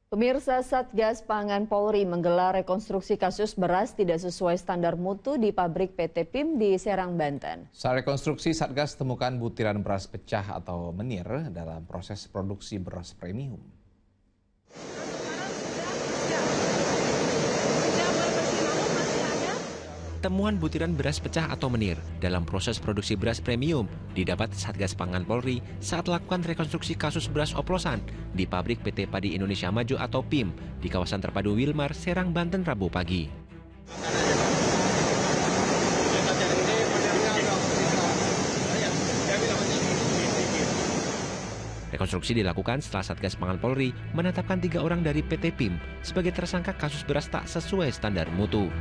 Pemirsa, Satgas Pangan Polri menggelar rekonstruksi kasus beras tidak sesuai standar mutu di pabrik PT PIM di Serang, Banten. Saat rekonstruksi, Satgas temukan butiran beras pecah atau menir dalam proses produksi beras premium. Temuan butiran beras pecah atau menir dalam proses produksi beras premium didapat Satgas Pangan Polri saat lakukan rekonstruksi kasus beras oplosan di pabrik PT Padi Indonesia Maju atau PIM di kawasan terpadu Wilmar, Serang, Banten, Rabu pagi. Rekonstruksi dilakukan setelah Satgas Pangan Polri menetapkan 3 orang dari PT PIM sebagai tersangka kasus beras tak sesuai standar mutu.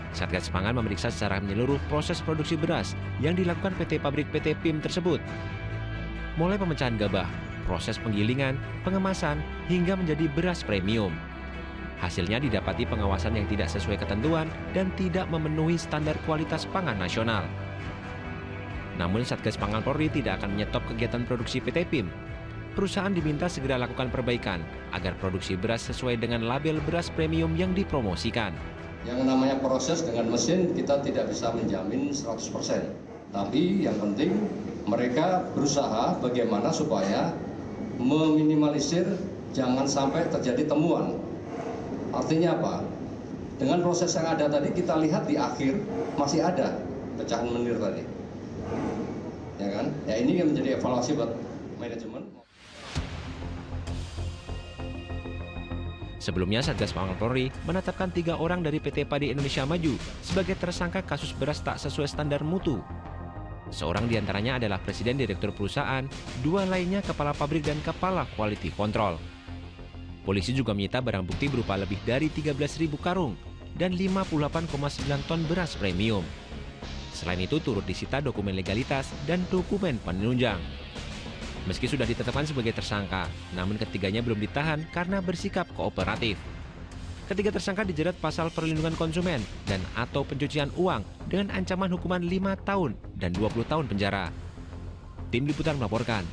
Satgas Pangan memeriksa secara menyeluruh proses produksi beras yang dilakukan pabrik PT PIM tersebut. Mulai pemecahan gabah, proses penggilingan, pengemasan, hingga menjadi beras premium. Hasilnya didapati pengawasan yang tidak sesuai ketentuan dan tidak memenuhi standar kualitas pangan nasional. Namun Satgas Pangan Polri tidak akan menyetop kegiatan produksi PT PIM. Perusahaan diminta segera lakukan perbaikan agar produksi beras sesuai dengan label beras premium yang dipromosikan. Yang namanya proses dengan mesin kita tidak bisa menjamin 100%. Tapi yang penting mereka berusaha bagaimana supaya meminimalisir jangan sampai terjadi temuan. Artinya apa? Dengan proses yang ada tadi kita lihat di akhir masih ada pecahan menir tadi. Ya kan? Ya ini yang menjadi evaluasi buat manajemen. Sebelumnya, Satgas Pangan Polri menetapkan 3 orang dari PT Padi Indonesia Maju sebagai tersangka kasus beras tak sesuai standar mutu. Seorang diantaranya adalah Presiden Direktur Perusahaan, 2 lainnya Kepala Pabrik dan Kepala Quality Control. Polisi juga menyita barang bukti berupa lebih dari 13.000 karung dan 58,9 ton beras premium. Selain itu, turut disita dokumen legalitas dan dokumen penunjang. Meski sudah ditetapkan sebagai tersangka, namun ketiganya belum ditahan karena bersikap kooperatif. Ketiga tersangka dijerat pasal perlindungan konsumen dan atau pencucian uang dengan ancaman hukuman 5 tahun dan 20 tahun penjara. Tim Liputan melaporkan.